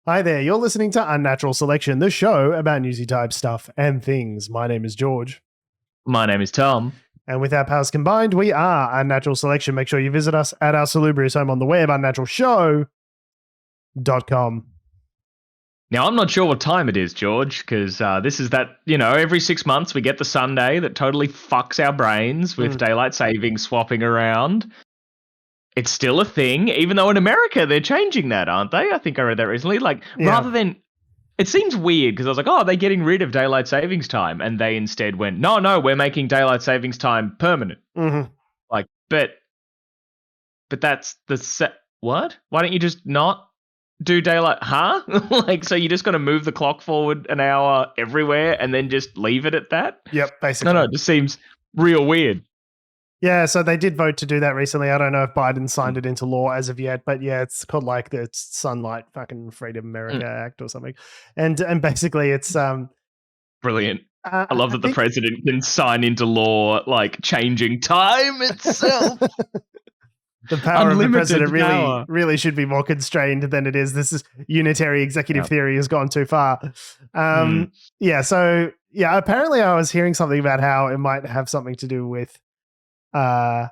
Hi there, you're listening to Unnatural Selection, the show about newsy type stuff and things. My name is George. My name is Tom. And with our powers combined, we are Unnatural Selection. Make sure you visit us at our salubrious home on the web, unnaturalshow.com. Now, I'm not sure what time it is, George, because this is that, every 6 months we get the Sunday that totally fucks our brains with daylight savings swapping around. It's still a thing, even though in America they're changing that, aren't they? I think I read that recently. Rather than... It seems weird because I was like, oh, they're getting rid of daylight savings time. And they instead went, no, we're making daylight savings time permanent. Mm-hmm. But that's the... What? Why don't you just not do daylight? Huh? So you're just going to move the clock forward an hour everywhere and then just leave it at that? Yep, basically. No, it just seems real weird. Yeah, so they did vote to do that recently. I don't know if Biden signed it into law as of yet, but yeah, it's called the Sunlight fucking Freedom America Act or something. And basically it's brilliant. I love that the president can sign into law changing time itself. The power of the president really should be more constrained than it is. This is unitary executive theory has gone too far. Yeah, so yeah, apparently I was hearing something about how it might have something to do with golf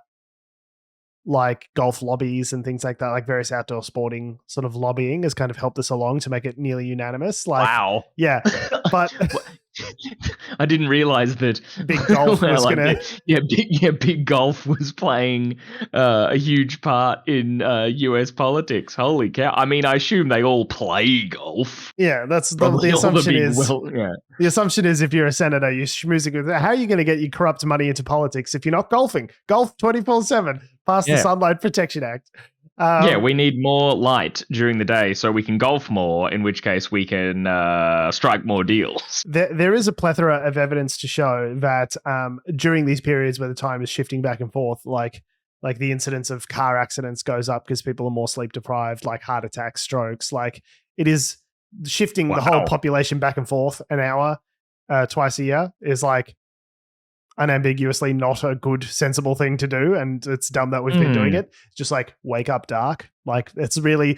lobbies and things like that, like various outdoor sporting sort of lobbying has kind of helped this along to make it nearly unanimous. Wow. Yeah. But I didn't realize that big golf was big golf was playing a huge part in US politics. Holy cow. I mean, I assume they all play golf. Yeah, that's the assumption is. The assumption is if you're a senator, you're schmoozing with how are you going to get your corrupt money into politics if you're not golfing? Golf 24/7 past the Sunlight Protection Act. We need more light during the day so we can golf more, in which case we can strike more deals. There is a plethora of evidence to show that during these periods where the time is shifting back and forth, like the incidence of car accidents goes up because people are more sleep deprived, like heart attacks, strokes. Like it is shifting the whole population back and forth an hour twice a year is unambiguously not a good, sensible thing to do, and it's dumb that we've been doing it. Just wake up dark. It's really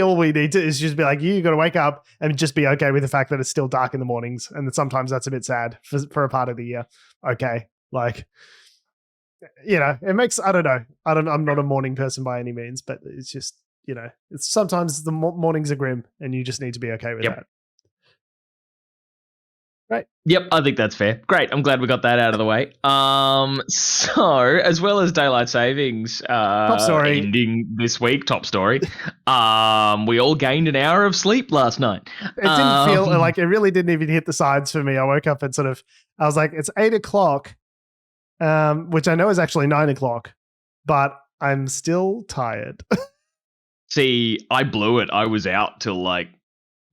all we need to is just be you got to wake up and just be okay with the fact that it's still dark in the mornings, and that sometimes that's a bit sad for a part of the year. Okay, it makes I'm not a morning person by any means, but it's just it's sometimes the mornings are grim, and you just need to be okay with that. Right. Yep, I think that's fair. Great. I'm glad we got that out of the way. So as well as daylight savings top story ending this week, top story. We all gained an hour of sleep last night. It didn't feel it really didn't even hit the sides for me. I woke up and I was like, it's 8:00, which I know is actually 9:00, but I'm still tired. See, I blew it. I was out till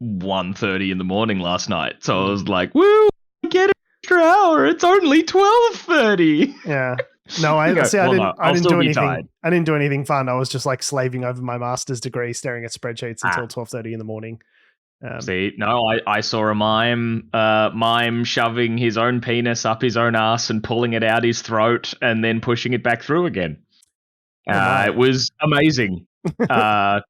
1:30 in the morning last night. So I was like, woo, get an extra hour. It's only 12:30. Yeah. No, I didn't do anything. I didn't do anything fun. I was just slaving over my master's degree, staring at spreadsheets until 12:30 in the morning. I saw a mime shoving his own penis up his own ass and pulling it out his throat and then pushing it back through again. It was amazing. Yep.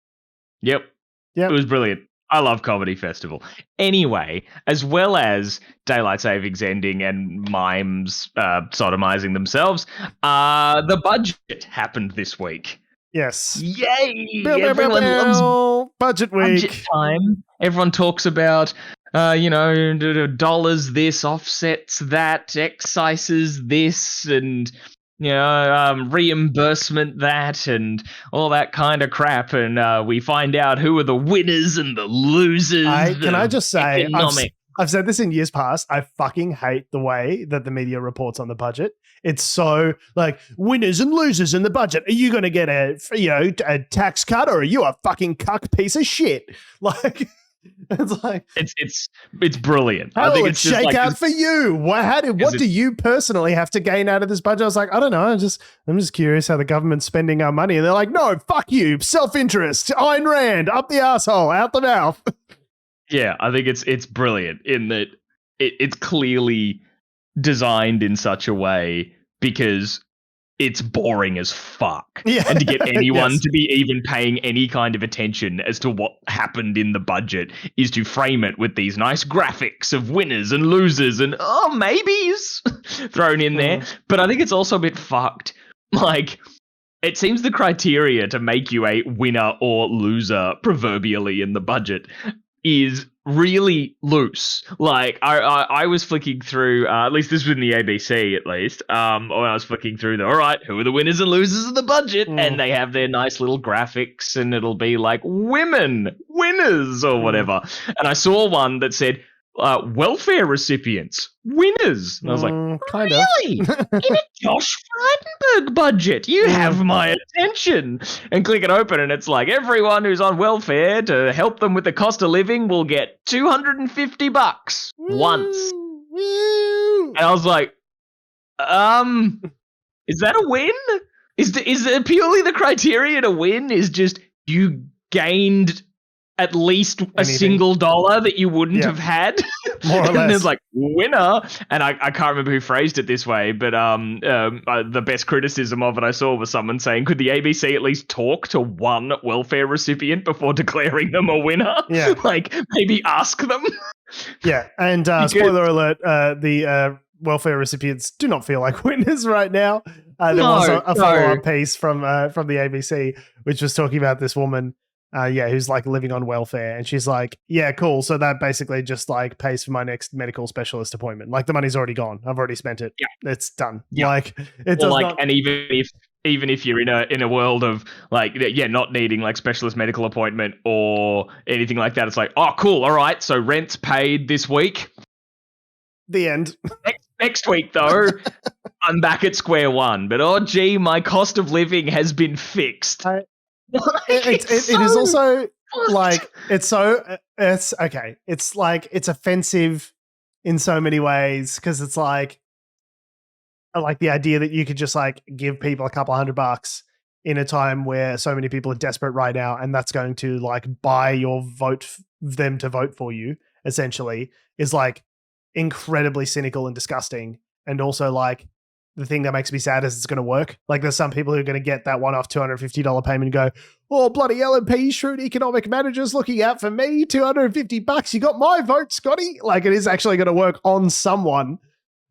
It was brilliant. I love Comedy Festival. Anyway, as well as daylight savings ending and mimes sodomizing themselves, the budget happened this week. Yes. Yay! Everyone loves budget week. Budget time. Everyone talks about, dollars this, offsets that, excises this, and reimbursement that and all that kind of crap, and we find out who are the winners and the losers. Can I just say, I've said this in years past, I fucking hate the way that the media reports on the budget. It's so winners and losers in the budget. Are you going to get a tax cut, or are you a fucking cuck piece of shit? It's brilliant. How will it shake out for you? What do you personally have to gain out of this budget? I was like, I don't know. I'm just curious how the government's spending our money. And they're like, no, fuck you, self-interest, Ayn Rand, up the asshole, out the mouth. Yeah, I think it's brilliant in that it's clearly designed in such a way because it's boring as fuck. Yeah. And to get anyone Yes. to be even paying any kind of attention as to what happened in the budget is to frame it with these nice graphics of winners and losers and maybes thrown in there. But I think it's also a bit fucked. Like, it seems the criteria to make you a winner or loser, proverbially in the budget, is really loose. Like, I was flicking through, at least this was in the ABC, at least, when I was flicking through all right, who are the winners and losers of the budget? And they have their nice little graphics, and it'll be like, women, winners, or whatever. And I saw one that said, welfare recipients, winners. And I was like, kind really? In a Josh Frydenberg budget, you have my attention. And click it open, and it's like, everyone who's on welfare to help them with the cost of living will get $250 once. And I was like, is that a win? Is it purely the criteria to win is just you gained at least a single dollar that you wouldn't have had? More or less. And there's like, winner. And I can't remember who phrased it this way, but the best criticism of it I saw was someone saying, could the ABC at least talk to one welfare recipient before declaring them a winner? Yeah. Like, maybe ask them. Yeah. And spoiler alert, the welfare recipients do not feel like winners right now. There was a follow-up piece from the ABC, which was talking about this woman who's like living on welfare, and she's like, yeah, cool. So that basically just like pays for my next medical specialist appointment. Like, the money's already gone. I've already spent it. Yeah. It's done. Yeah. Like, it does not. And even if you're in a world of like, not needing like specialist medical appointment or anything like that, it's like, oh, cool. All right. So rent's paid this week. The end. Next week, though, I'm back at square one. But oh, gee, my cost of living has been fixed. It is also like, it's okay. It's like, it's offensive in so many ways, because it's like the idea that you could just like give people a couple $100 in a time where so many people are desperate right now, and that's going to like buy your vote, them to vote for you, essentially, is like incredibly cynical and disgusting. And also, like, the thing that makes me sad is it's going to work. Like, there's some people who are going to get that one-off $250 payment and go, oh, bloody LNP, shrewd economic managers looking out for me, $250. You got my vote, Scotty. Like, it is actually going to work on someone.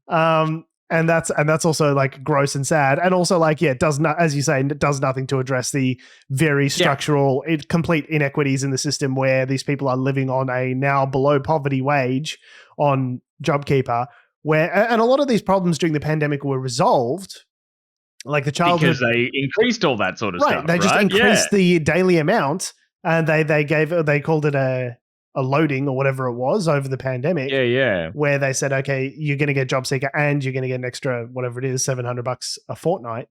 And that's also like gross and sad. And also, like, yeah, it does not, as you say, it does nothing to address the very structural, complete inequities in the system where these people are living on a now below poverty wage on JobKeeper, and a lot of these problems during the pandemic were resolved, like the childhood, because they increased all that sort of stuff. They just increased the daily amount, and they called it a loading or whatever it was over the pandemic. Yeah. Where they said, okay, you're going to get job seeker and you're going to get an extra whatever it is, $700 a fortnight,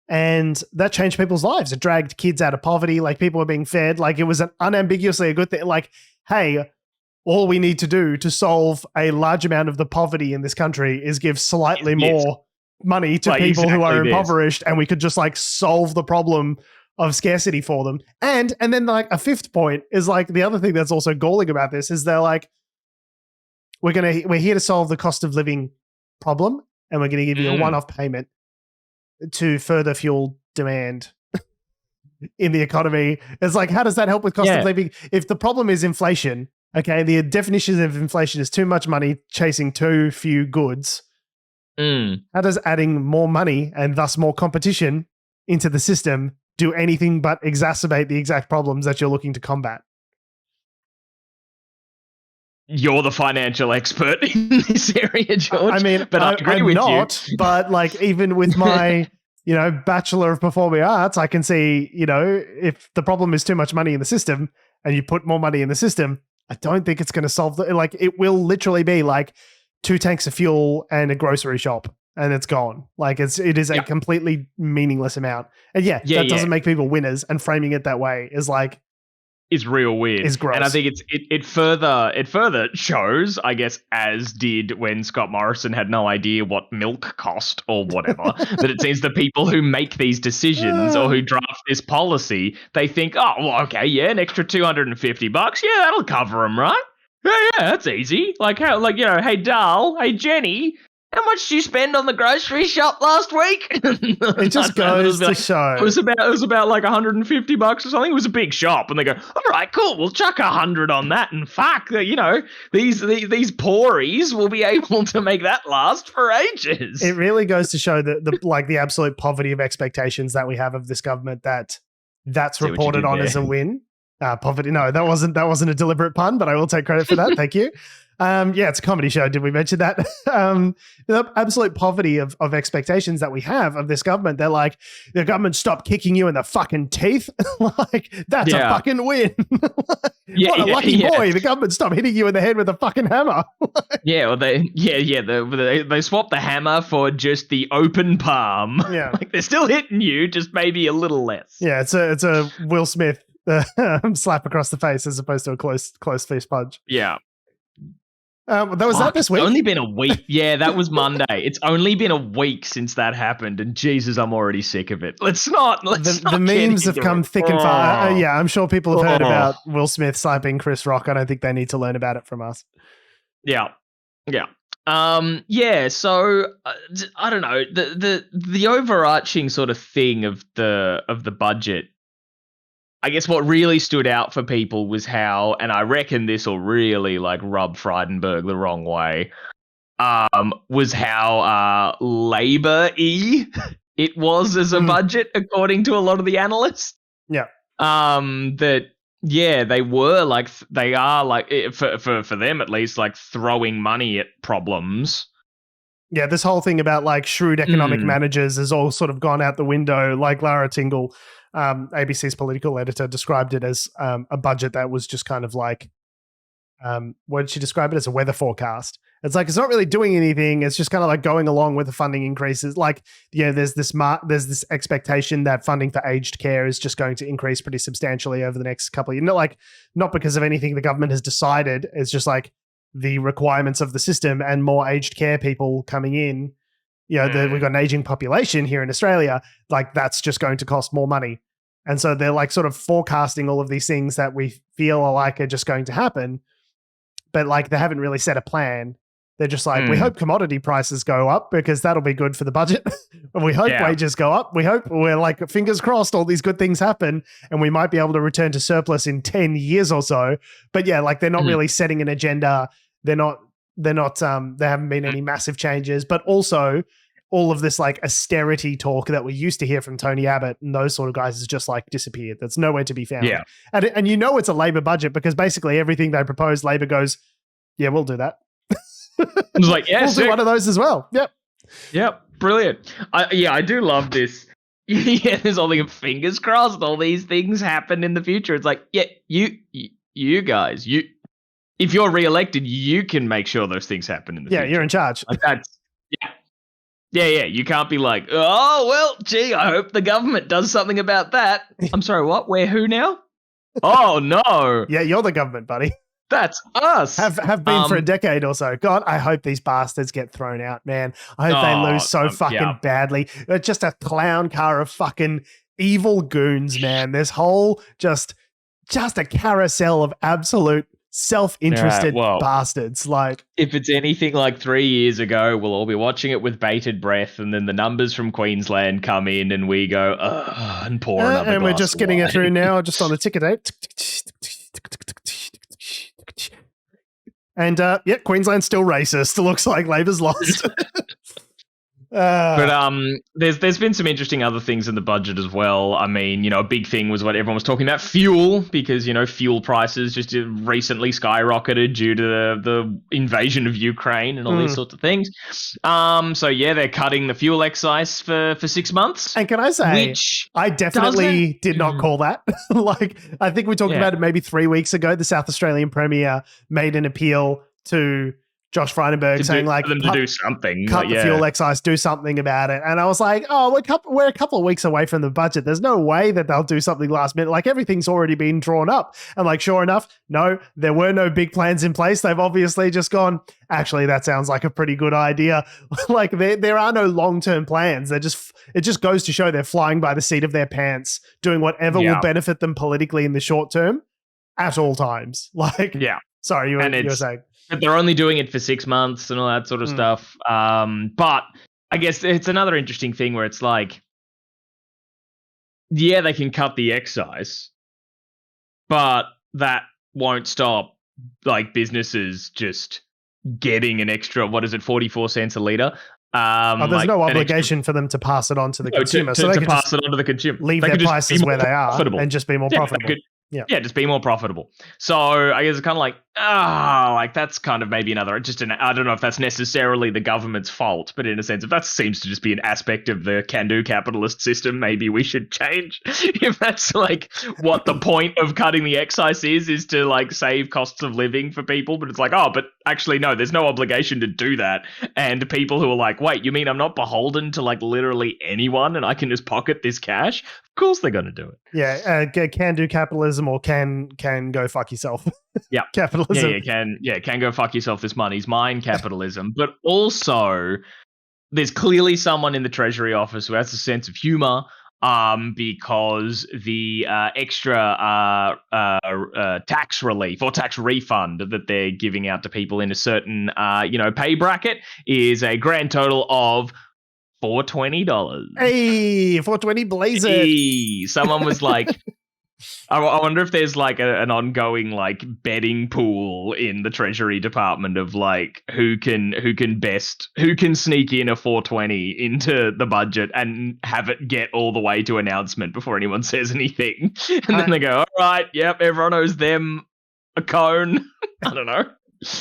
and that changed people's lives. It dragged kids out of poverty. Like, people were being fed. Like, it was unambiguously a good thing. Like, hey, all we need to do to solve a large amount of the poverty in this country is give slightly more money to people who are impoverished, and we could just like solve the problem of scarcity for them. And then like a fifth point is like, the other thing that's also galling about this is they're like, we're here to solve the cost of living problem, and we're going to give you a one-off payment to further fuel demand in the economy. It's like, how does that help with cost of living? If the problem is inflation, okay, the definition of inflation is too much money chasing too few goods. How does adding more money and thus more competition into the system do anything but exacerbate the exact problems that you're looking to combat? You're the financial expert in this area, George. I mean, but I agree with you. But like, even with my Bachelor of Performing Arts, I can see, if the problem is too much money in the system and you put more money in the system, I don't think it's going to solve it will literally be like 2 tanks of fuel and a grocery shop, and it's gone. Like, it is a completely meaningless amount. And that doesn't make people winners, and framing it that way is like, is real weird. Is gross. And I think it further shows, I guess, as did when Scott Morrison had no idea what milk cost or whatever, that it seems the people who make these decisions or who draft this policy, they think, oh, well, okay, yeah, an extra $250. Yeah, that'll cover them, right? Yeah, that's easy. Like, how, like, hey, Dal, hey, Jenny, how much did you spend on the grocery shop last week? It just goes to show. It was about like $150 or something. It was a big shop, and they go, all right, cool, we'll chuck 100 on that, and fuck, you know, these pories will be able to make that last for ages. It really goes to show the absolute poverty of expectations that we have of this government. That's reported on as a win. Poverty. No, that wasn't a deliberate pun, but I will take credit for that. Thank you. Yeah, it's a comedy show. Did we mention that? The absolute poverty of expectations that we have of this government. They're like, the government stopped kicking you in the fucking teeth. Like, that's a fucking win. What a lucky boy. The government stopped hitting you in the head with a fucking hammer. They swapped the hammer for just the open palm. Yeah. Like, they're still hitting you, just maybe a little less. Yeah, it's a Will Smith slap across the face as opposed to a close fist punch. Yeah. That this week? It's only been a week. Yeah, that was Monday. It's only been a week since that happened, and Jesus, I'm already sick of it. The memes have come thick and fast. Yeah, I'm sure people have heard about Will Smith slapping Chris Rock. I don't think they need to learn about it from us. Yeah. So I don't know, the overarching sort of thing of the budget. I guess what really stood out for people was how, and I reckon this will really like rub Frydenberg the wrong way, was how Labour-y it was as a budget, according to a lot of the analysts. Yeah. They are like, for them at least, like throwing money at problems. Yeah, this whole thing about like shrewd economic managers has all sort of gone out the window. Like Lara Tingle, ABC's political editor, described it as a budget that was just kind of like, what did she describe it as? A weather forecast. It's like, it's not really doing anything. It's just kind of like going along with the funding increases. Like, there's this expectation that funding for aged care is just going to increase pretty substantially over the next couple of years. Not because of anything the government has decided. It's just like the requirements of the system and more aged care people coming in. We've got an aging population here in Australia. Like, that's just going to cost more money. And so they're like sort of forecasting all of these things that we feel are just going to happen. But like, they haven't really set a plan. They're just like, we hope commodity prices go up because that'll be good for the budget. And we hope wages go up. We're like, fingers crossed, all these good things happen and we might be able to return to surplus in 10 years or so. But yeah, like, they're not really setting an agenda. There haven't been any massive changes, but also all of this like austerity talk that we used to hear from Tony Abbott and those sort of guys has just like disappeared. That's nowhere to be found. Yeah. And it's a Labor budget because basically everything they propose, Labor goes, yeah, we'll do that. It's like, yeah, we'll do one of those as well. Yep. Brilliant. I do love this. Yeah, there's all the fingers crossed. All these things happen in the future. It's like, yeah, you guys, if you're re-elected, you can make sure those things happen in the future. Yeah, you're in charge. Like, that's Yeah. You can't be like, oh well, gee, I hope the government does something about that. I'm sorry, what? We're who now? Oh no. Yeah, you're the government, buddy. That's us. Have been for a decade or so. God, I hope these bastards get thrown out, man. I hope they lose so fucking badly. They're just a clown car of fucking evil goons, man. This whole just a carousel of absolute self-interested bastards. Like, if it's anything like 3 years ago, we'll all be watching it with bated breath, and then the numbers from Queensland come in, and we go, and pour another glass. And we're just getting it through now, just on the ticker tape. And Queensland's still racist. It looks like Labor's lost. But there's been some interesting other things in the budget as well. I mean, a big thing was what everyone was talking about, fuel, because, fuel prices just recently skyrocketed due to the invasion of Ukraine and all these sorts of things. So yeah, they're cutting the fuel excise for 6 months. And can I say, I definitely did not call that. Like, I think we talked about it maybe 3 weeks ago. The South Australian Premier made an appeal to Josh Frydenberg saying like, for them to do something, cut the fuel excise, do something about it. And I was like, we're a couple of weeks away from the budget. There's no way that they'll do something last minute. Like, everything's already been drawn up. And like, sure enough, no, there were no big plans in place. They've obviously just gone, actually, that sounds like a pretty good idea. Like, there are no long-term plans. It just goes to show they're flying by the seat of their pants, doing whatever will benefit them politically in the short term at all times. Like, Sorry, you were saying. But they're only doing it for 6 months and all that sort of stuff. But I guess it's another interesting thing where it's like, yeah, they can cut the excise, but that won't stop like businesses just getting an extra, what is it, 44 cents a litre? There's no obligation for them to pass it on to the consumer. So they can pass it on to the consumer. Leave their prices where they are and just be more profitable. Just be more profitable. So I guess it's kind of like, like that's kind of maybe another, I don't know if that's necessarily the government's fault, but in a sense, if that seems to just be an aspect of the can-do capitalist system, maybe we should change. If that's like what the point of cutting the excise is to like save costs of living for people, but it's like, but actually no, there's no obligation to do that. And people who are like, wait, you mean I'm not beholden to like literally anyone and I can just pocket this cash? Of course they're going to do it. Yeah, can-do capitalism or can go fuck yourself. Yeah. Capitalism. Can go fuck yourself. This money's mine capitalism. But also, there's clearly someone in the Treasury office who has a sense of humor because the extra tax relief or tax refund that they're giving out to people in a certain pay bracket is a grand total of $420. Hey, $420 blaze it. Hey, someone was like, I wonder if there's like an ongoing like betting pool in the Treasury Department of like who can sneak in a 420 into the budget and have it get all the way to announcement before anyone says anything. And then they go, all right, yep, everyone owes them a cone. I don't know.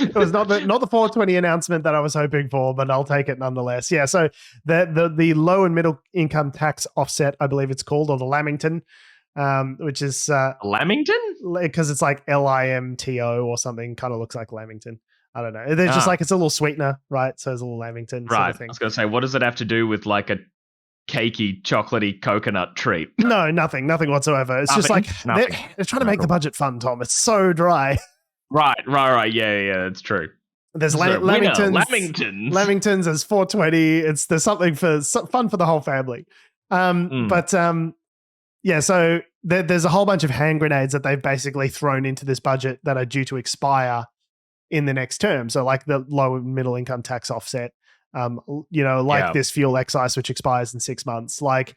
It was not the 420 announcement that I was hoping for, but I'll take it nonetheless. Yeah, so the low and middle income tax offset, I believe it's called, or the Lamington, which is Lamington, because it's like LIMTO or something. Kind of looks like Lamington. I don't know. They're just like, it's a little sweetener, right? So it's a little Lamington sort of thing. I was going to say, what does it have to do with like a cakey, chocolatey coconut treat? No, nothing whatsoever. It's just like they're trying to make the budget fun, Tom. It's so dry. Right. Yeah, that's true. There's Lamingtons. Lamingtons as 420. There's something fun for the whole family. Yeah, so there's a whole bunch of hand grenades that they've basically thrown into this budget that are due to expire in the next term. So like the low and middle income tax offset, this fuel excise, which expires in 6 months. Like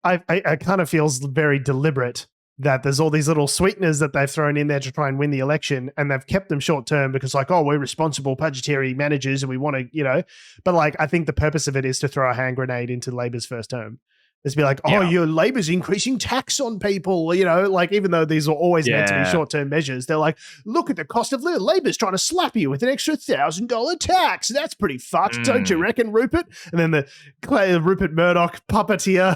I kind of feels very deliberate that there's all these little sweeteners that they've thrown in there to try and win the election, and they've kept them short term because like, we're responsible budgetary managers and we want to, but like, I think the purpose of it is to throw a hand grenade into Labor's first term. It's be like, your Labor's increasing tax on people, like even though these are always meant to be short-term measures, they're like, look at the cost of living. Labor's trying to slap you with an extra $1,000 tax. That's pretty fucked, don't you reckon, Rupert? And then the Rupert Murdoch puppeteer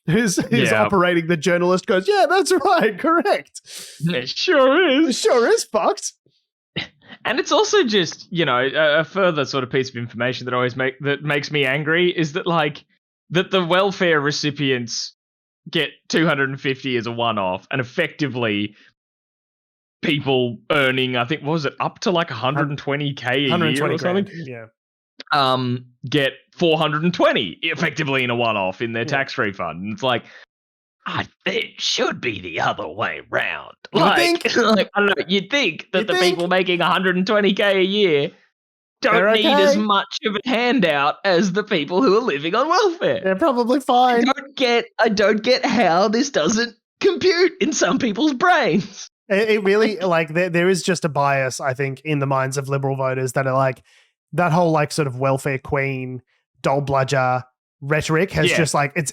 who's operating the journalist goes, yeah, that's right, correct. It sure is. It sure is fucked. And it's also just, a further sort of piece of information that makes me angry is that like, that the welfare recipients get $250 as a one-off, and effectively people earning, I think, what was it, up to like $120K a year or something? Yeah. Get $420 effectively in a one-off in their tax refund. And it's like, it should be the other way round. I don't know, you'd think that people making $120K a year don't need as much of a handout as the people who are living on welfare. They're probably fine. I don't get how this doesn't compute in some people's brains. It really, like, there is just a bias, I think, in the minds of Liberal voters that are like, that whole like sort of welfare queen, dole bludger rhetoric has just like, it's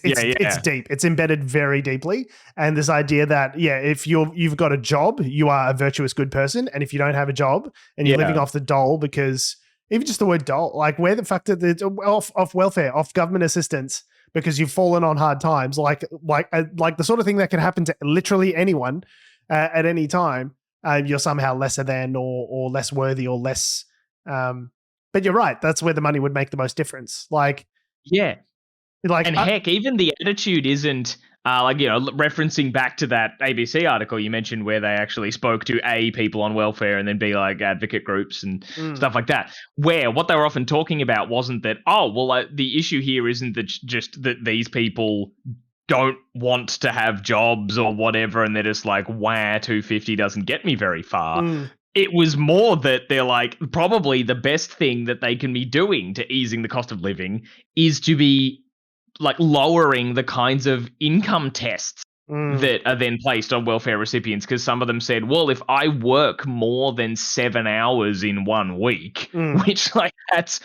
deep. It's embedded very deeply. And this idea that, if you've got a job, you are a virtuous good person. And if you don't have a job and you're living off the dole because... Even just the word dole, like where the fuck did it off welfare, off government assistance because you've fallen on hard times, like the sort of thing that can happen to literally anyone at any time. You're somehow lesser than or less worthy or less. But you're right. That's where the money would make the most difference. Like, yeah. Like, and heck, even the attitude isn't referencing back to that ABC article you mentioned where they actually spoke to people on welfare and then be like advocate groups and stuff like that, where what they were often talking about wasn't that, the issue here isn't that just that these people don't want to have jobs or whatever and they're just like, $250 doesn't get me very far. It was more that they're like, probably the best thing that they can be doing to easing the cost of living is to be like lowering the kinds of income tests that are then placed on welfare recipients. Because some of them said, well, if I work more than 7 hours in 1 week, which like that's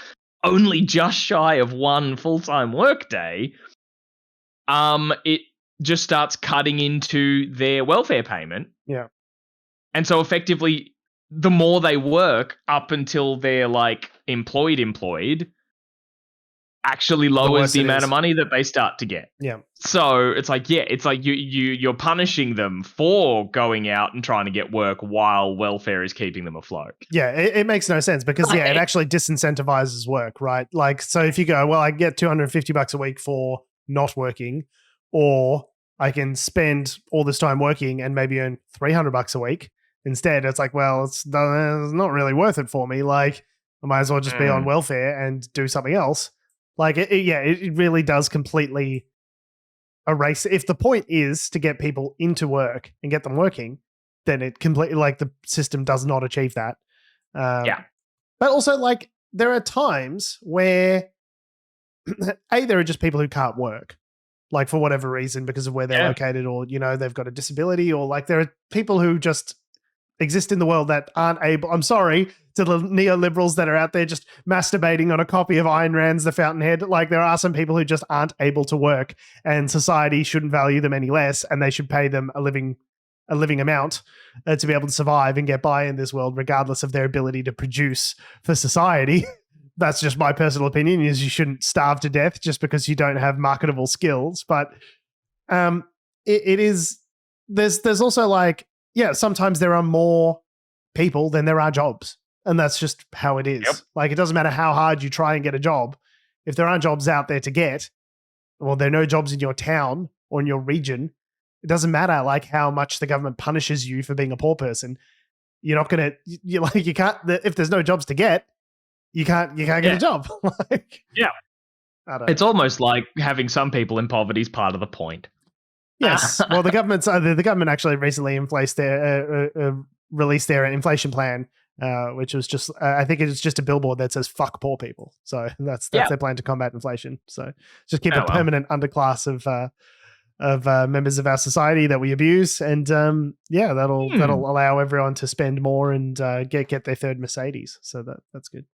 only just shy of 1 full-time workday, it just starts cutting into their welfare payment. Yeah. And so effectively, the more they work up until they're like employed, actually lowers the amount of money that they start to get. Yeah. So it's like, you're punishing them for going out and trying to get work while welfare is keeping them afloat. Yeah, it makes no sense because it actually disincentivizes work, right? Like, so if you go, well, I get $250 a week for not working, or I can spend all this time working and maybe earn $300 a week instead. It's like, well, it's not really worth it for me. Like, I might as well just be on welfare and do something else. Like, it really does completely erase. If the point is to get people into work and get them working, then it completely, like, the system does not achieve that. But also, like, there are times where there are just people who can't work, like, for whatever reason, because of where they're located, or, you know, they've got a disability, or like there are people who just exist in the world that aren't able. I'm sorry to the neoliberals that are out there just masturbating on a copy of Ayn Rand's The Fountainhead. Like, there are some people who just aren't able to work, and society shouldn't value them any less, and they should pay them a living amount to be able to survive and get by in this world, regardless of their ability to produce for society. That's just my personal opinion, is you shouldn't starve to death just because you don't have marketable skills. But it is, there's also like, sometimes there are more people than there are jobs. And that's just how it is. Yep. Like, it doesn't matter how hard you try and get a job. If there aren't jobs out there to get, well, there are no jobs in your town or in your region. It doesn't matter like how much the government punishes you for being a poor person. You're not going to, you can't, if there's no jobs to get, you can't get a job. Like, it's almost like having some people in poverty is part of the point. Yes. Well, the government actually recently released their inflation plan, which was just, I think it's just a billboard that says "fuck poor people." So that's their plan to combat inflation. So just keep a permanent underclass of members of our society that we abuse, and that'll allow everyone to spend more and get their third Mercedes. So that's good.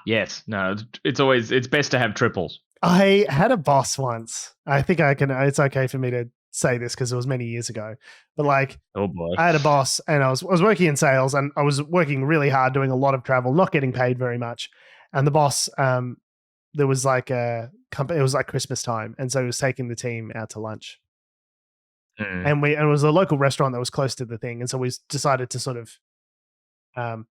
Yes. No, it's best to have triples. I had a boss once. I think it's okay for me to say this because it was many years ago, but like, oh boy, I had a boss, and I was working in sales, and I was working really hard, doing a lot of travel, not getting paid very much. And the boss, there was like a company, it was like Christmas time, and so he was taking the team out to lunch. And it was a local restaurant that was close to the thing, and so we decided to sort of carpool,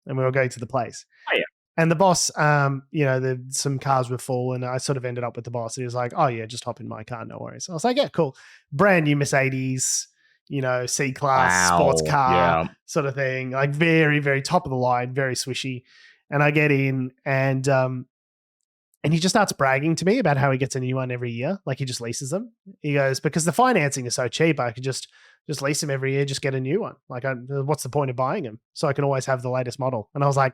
and we were going to the place. Oh yeah. And the boss, some cars were full, and I sort of ended up with the boss. And he was like, "Oh yeah, just hop in my car, no worries." I was like, "Yeah, cool, brand new Mercedes, C-class sports car sort of thing, like very, very top of the line, very swishy." And I get in, and he just starts bragging to me about how he gets a new one every year, like he just leases them. He goes, "Because the financing is so cheap, I could just lease them every year, just get a new one. Like, what's the point of buying them? So I can always have the latest model." And I was like,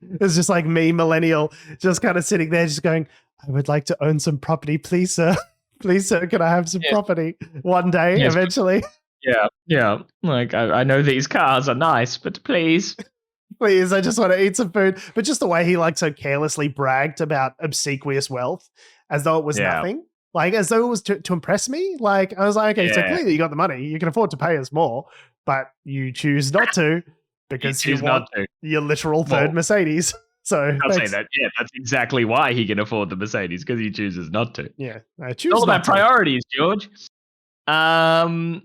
It's just like me, millennial, just kind of sitting there just going, "I would like to own some property, please, sir. Please, sir, can I have some property one day, eventually?" Yeah. Like, I know these cars are nice, but please. Please, I just want to eat some food. But just the way he like so carelessly bragged about obsequious wealth as though it was nothing. Like, as though it was to impress me. Like, I was like, okay, so clearly you got the money. You can afford to pay us more, but you choose not to. Because you want your literal third Mercedes. So I'll say that. Yeah, that's exactly why he can afford the Mercedes, because he chooses not to. Yeah, it's all about priorities, George. And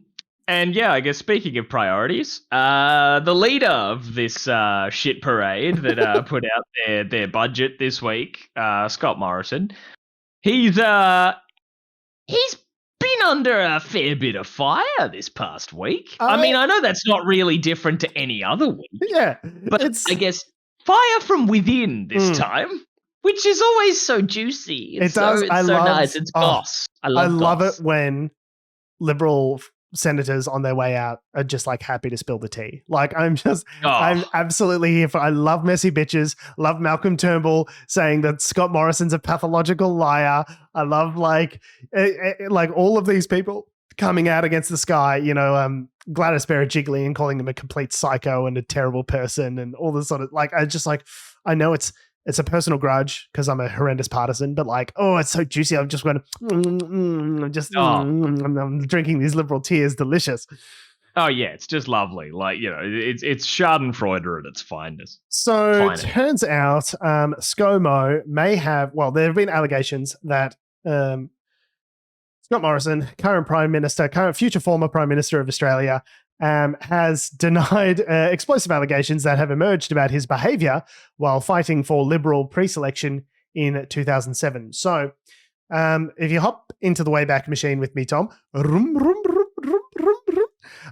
I guess speaking of priorities, the leader of this shit parade that put out their budget this week, Scott Morrison, he's been under a fair bit of fire this past week. I mean, I know that's not really different to any other week. Yeah. But I guess fire from within this time, which is always so juicy. It's so nice. It's goss. I love it when Liberal senators on their way out are just like happy to spill the tea. Like I'm absolutely here for. I love messy bitches. Love Malcolm Turnbull saying that Scott Morrison's a pathological liar. I love like all of these people coming out against the sky. You know, Gladys Berejiklian and calling him a complete psycho and a terrible person and all this sort of like. I know it's a personal grudge because I'm a horrendous partisan, but like, oh, it's so juicy. I'm just going I'm drinking these liberal tears. Delicious. Oh yeah, it's just lovely. Like, you know, it's Schadenfreude at its finest. So it turns out ScoMo may have, well, there have been allegations that Scott Morrison, future former Prime Minister of Australia, has denied explosive allegations that have emerged about his behaviour while fighting for Liberal pre-selection in 2007. So if you hop into the Wayback Machine with me, Tom,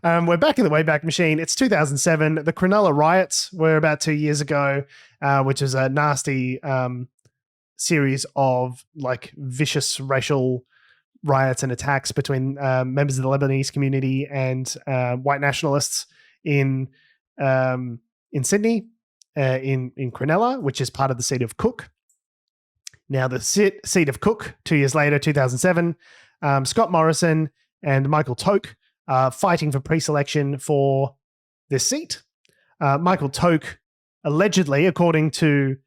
we're back in the Wayback Machine. It's 2007. The Cronulla Riots were about 2 years ago, which is a nasty series of like vicious racial riots and attacks between members of the Lebanese community and white nationalists in Sydney, in Cronulla, which is part of the seat of Cook. Now, the seat of Cook, 2 years later, 2007, Scott Morrison and Michael Towke are fighting for pre-selection for this seat. Michael Towke, allegedly, according to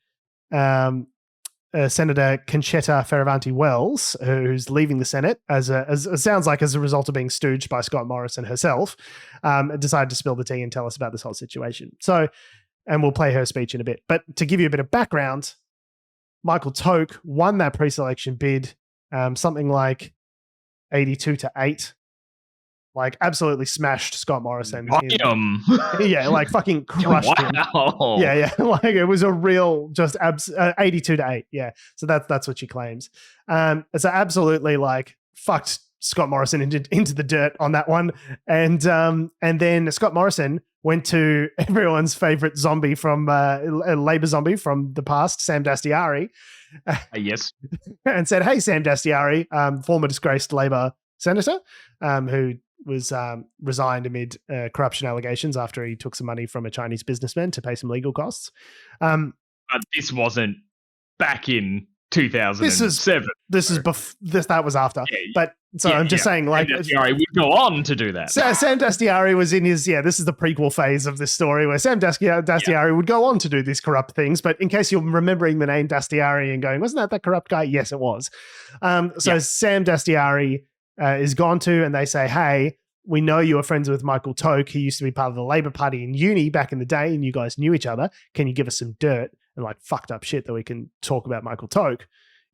Senator Conchetta Fierravanti-Wells, who's leaving the Senate as it sounds like as a result of being stooged by Scott Morrison herself, decided to spill the tea and tell us about this whole situation. So, and we'll play her speech in a bit. But to give you a bit of background, Michael Towke won that pre-selection bid, something like 82-8. Like absolutely smashed Scott Morrison. Yeah, like fucking crushed him. Yeah. Like it was a real just 82-8. Yeah. So that's what she claims. So absolutely like fucked Scott Morrison into the dirt on that one. And then Scott Morrison went to everyone's favorite zombie from a Labor zombie from the past, Sam Dastyari. Yes. And said, "Hey, Sam Dastyari, former disgraced Labor senator, who was resigned amid corruption allegations after he took some money from a Chinese businessman to pay some legal costs." This wasn't back in 2007. That was after. Yeah, but so I'm just saying, like, Sam Dastyari would go on to do that. Sam Dastyari was in his this is the prequel phase of this story where Sam Dastyari would go on to do these corrupt things. But in case you're remembering the name Dastyari and going, wasn't that corrupt guy? Yes, it was. Sam Dastyari is gone to, and they say, "Hey, we know you were friends with Michael Towke. He used to be part of the Labor Party in uni back in the day, and you guys knew each other. Can you give us some dirt and like fucked up shit that we can talk about Michael Towke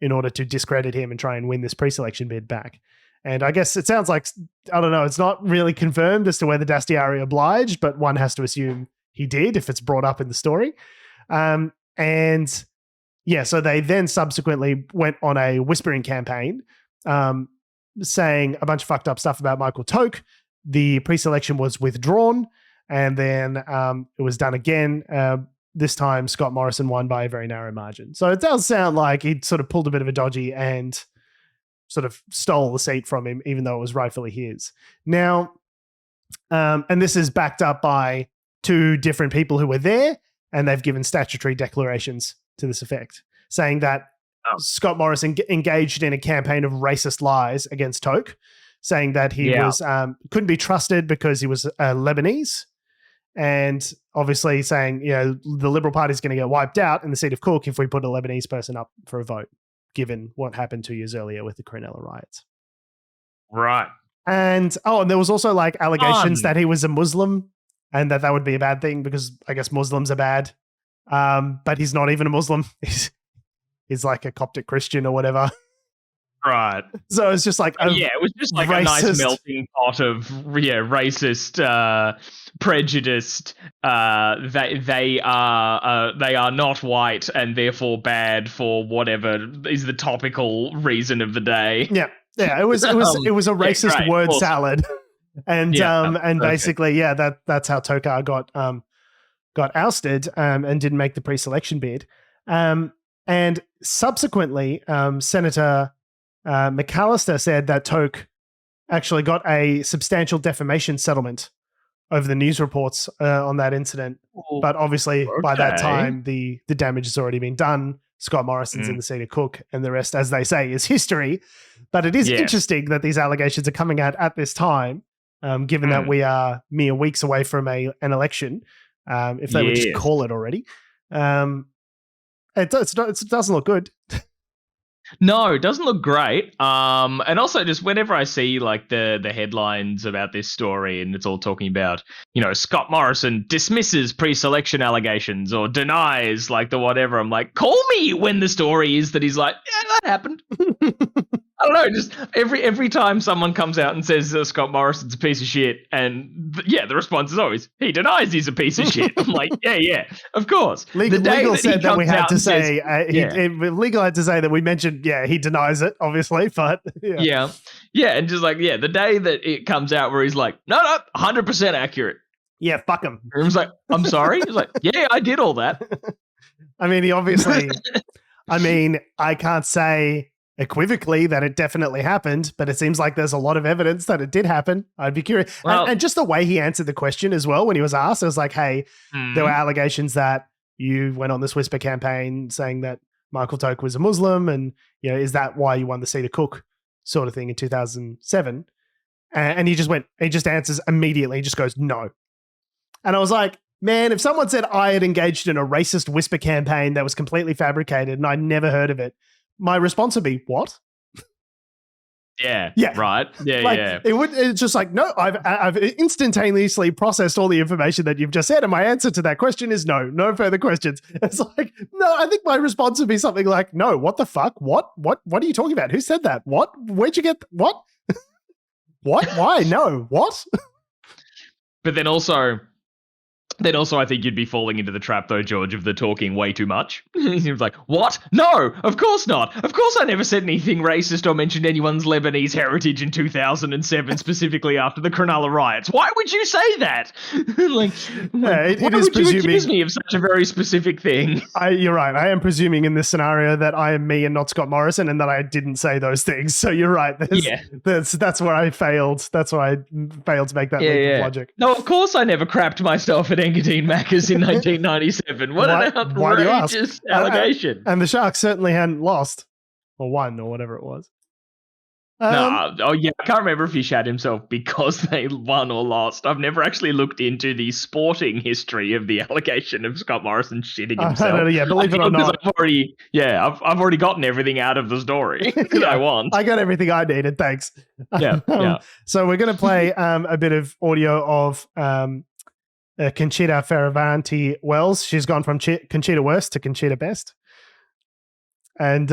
in order to discredit him and try and win this pre-selection bid back?" And I guess it sounds like, I don't know, it's not really confirmed as to whether Dastyari obliged, but one has to assume he did if it's brought up in the story. So they then subsequently went on a whispering campaign, saying a bunch of fucked up stuff about Michael Towke. The pre-selection was withdrawn, and then it was done again. This time, Scott Morrison won by a very narrow margin. So it does sound like he sort of pulled a bit of a dodgy and sort of stole the seat from him, even though it was rightfully his. Now, and this is backed up by two different people who were there, and they've given statutory declarations to this effect, saying that Scott Morrison engaged in a campaign of racist lies against Towke, saying that he was couldn't be trusted because he was Lebanese, and obviously saying, you know, the Liberal Party is going to get wiped out in the seat of Cook if we put a Lebanese person up for a vote, given what happened 2 years earlier with the Cronulla riots. Right. And there was also like allegations that he was a Muslim and that would be a bad thing because I guess Muslims are bad. But he's not even a Muslim. He's like a Coptic Christian or whatever. Right. So it's just like it was just like a nice melting pot of racist, prejudiced. They are not white and therefore bad for whatever is the topical reason of the day. Yeah. Yeah, it was a racist word salad. And basically that's how Tokar got ousted and didn't make the pre-selection bid. And subsequently, Senator McAllister said that Towke actually got a substantial defamation settlement over the news reports on that incident. But obviously, by that time, the damage has already been done. Scott Morrison's in the seat of Cook, and the rest, as they say, is history. But it is interesting that these allegations are coming out at this time, given that we are mere weeks away from an election, if they would just call it already. It doesn't look good. No, it doesn't look great. And also just whenever I see like the headlines about this story and it's all talking about, Scott Morrison dismisses pre-selection allegations or denies like the whatever, I'm like, call me when the story is that he's like, yeah, that happened. I don't know, just every time someone comes out and says Scott Morrison's a piece of shit, and the response is always, he denies he's a piece of shit. I'm like, yeah, of course. Legal said that we had to say, legal had to say that we mentioned, he denies it, obviously, but yeah, and just like, the day that it comes out where he's like, no, 100% accurate. Yeah, fuck him. And he's like, I'm sorry? He's like, yeah, I did all that. I mean, he obviously, I can't say equivocally that it definitely happened, but it seems like there's a lot of evidence that it did happen. I'd be curious. Well, and just the way he answered the question as well, when he was asked, it was like, hey, there were allegations that you went on this whisper campaign saying that Michael Towke was a Muslim, and is that why you won the seat of Cook sort of thing in 2007? And he just answers immediately. He just goes, no. And I was like, man, if someone said I had engaged in a racist whisper campaign that was completely fabricated and I'd never heard of it, my response would be, what? Yeah. Right. Yeah. It's just like, no, I've instantaneously processed all the information that you've just said. And my answer to that question is no further questions. It's like, no, I think my response would be something like, no, what the fuck? What are you talking about? Who said that? What? Where'd you get, what? What? Why? No. What? But then also, I think you'd be falling into the trap, though, George, of the talking way too much. He was like, what? No, of course not. Of course I never said anything racist or mentioned anyone's Lebanese heritage in 2007, specifically after the Cronulla Riots. Why would you say that? Why would you accuse me of such a very specific thing? You're right. I am presuming in this scenario that I am me and not Scott Morrison, and that I didn't say those things. So you're right. That's where I failed. That's where I failed to make that leap of logic. No, of course I never crapped myself at Engadine Macca's in 1997. What an outrageous allegation. And the Sharks certainly hadn't lost or won or whatever it was. I can't remember if he shat himself because they won or lost. I've never actually looked into the sporting history of the allegation of Scott Morrison shitting himself. Believe it or not. I've already gotten everything out of the story that I want. I got everything I needed, thanks. Yeah. So we're going to play a bit of audio of Conchita Fierravanti Wells. She's gone from Conchita Worst to Conchita Best. And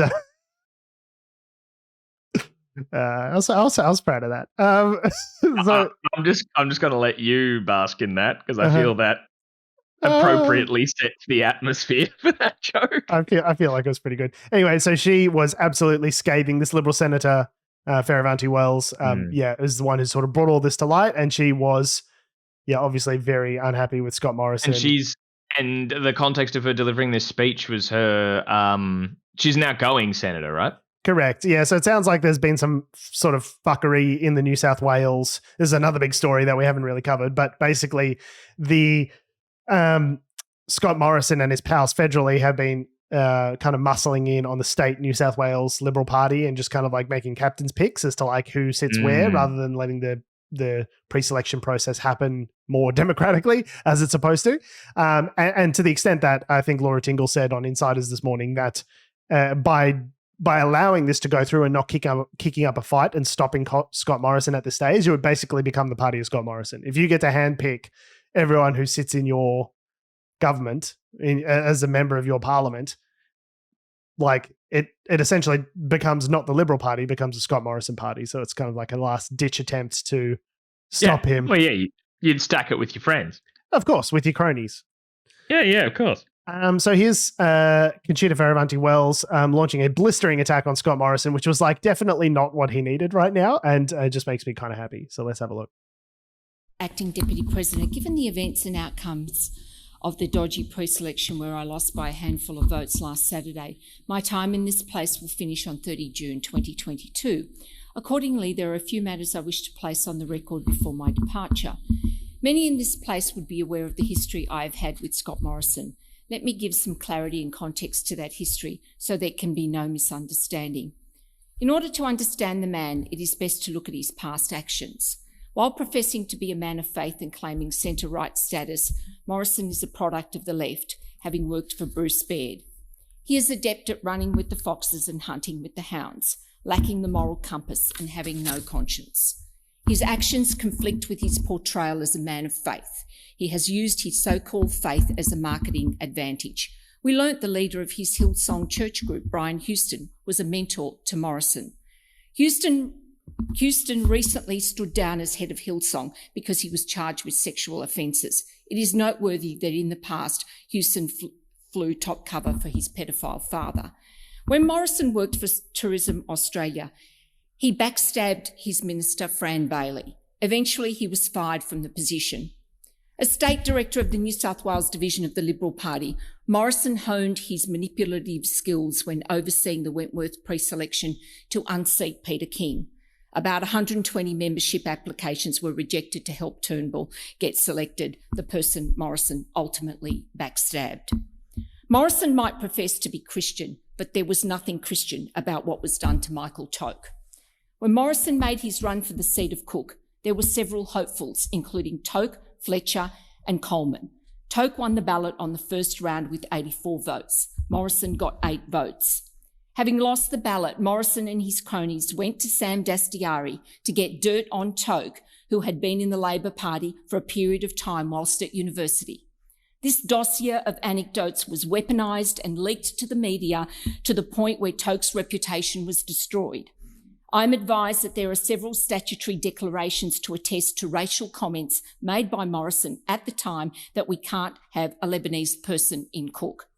I was proud of that. So I'm just going to let you bask in that because I feel that appropriately sets the atmosphere for that joke. I feel like it was pretty good. Anyway, so she was absolutely scathing this Liberal Senator, Fierravanti Wells. Is the one who sort of brought all this to light, and she was obviously very unhappy with Scott Morrison. And the context of her delivering this speech was her, she's an outgoing senator, right? Correct. Yeah. So it sounds like there's been some sort of fuckery in the New South Wales. This is another big story that we haven't really covered, but basically the Scott Morrison and his pals federally have been kind of muscling in on the state New South Wales Liberal Party and just kind of like making captain's picks as to like who sits where, rather than letting the pre-selection process happen more democratically as it's supposed to. And to the extent that I think Laura Tingle said on Insiders this morning that by allowing this to go through and not kicking up a fight and stopping Scott Morrison at this stage, it would basically become the party of Scott Morrison. If you get to handpick everyone who sits in your government as a member of your parliament, like it essentially becomes not the Liberal Party, becomes the Scott Morrison Party. So it's kind of like a last ditch attempt to stop him. Well, you'd stack it with your friends. Of course, with your cronies. Yeah, of course. So here's Conchita Fierravanti Wells launching a blistering attack on Scott Morrison, which was like definitely not what he needed right now, and it just makes me kind of happy. So let's have a look. Acting Deputy President, given the events and outcomes of the dodgy pre-selection where I lost by a handful of votes last Saturday, my time in this place will finish on 30 June 2022. Accordingly, there are a few matters I wish to place on the record before my departure. Many in this place would be aware of the history I have had with Scott Morrison. Let me give some clarity and context to that history so there can be no misunderstanding. In order to understand the man, it is best to look at his past actions. While professing to be a man of faith and claiming centre-right status, Morrison is a product of the left, having worked for Bruce Baird. He is adept at running with the foxes and hunting with the hounds, lacking the moral compass and having no conscience. His actions conflict with his portrayal as a man of faith. He has used his so-called faith as a marketing advantage. We learnt the leader of his Hillsong church group, Brian Houston, was a mentor to Morrison. Houston recently stood down as head of Hillsong because he was charged with sexual offences. It is noteworthy that in the past, Houston flew top cover for his pedophile father. When Morrison worked for Tourism Australia, he backstabbed his minister, Fran Bailey. Eventually, he was fired from the position. As State Director of the New South Wales Division of the Liberal Party, Morrison honed his manipulative skills when overseeing the Wentworth pre-selection to unseat Peter King. About 120 membership applications were rejected to help Turnbull get selected, the person Morrison ultimately backstabbed. Morrison might profess to be Christian, but there was nothing Christian about what was done to Michael Towke. When Morrison made his run for the seat of Cook, there were several hopefuls, including Towke, Fletcher and Coleman. Towke won the ballot on the first round with 84 votes. Morrison got 8 votes. Having lost the ballot, Morrison and his cronies went to Sam Dastyari to get dirt on Towke, who had been in the Labor Party for a period of time whilst at university. This dossier of anecdotes was weaponised and leaked to the media to the point where Towke's reputation was destroyed. I'm advised that there are several statutory declarations to attest to racial comments made by Morrison at the time that we can't have a Lebanese person in Cook.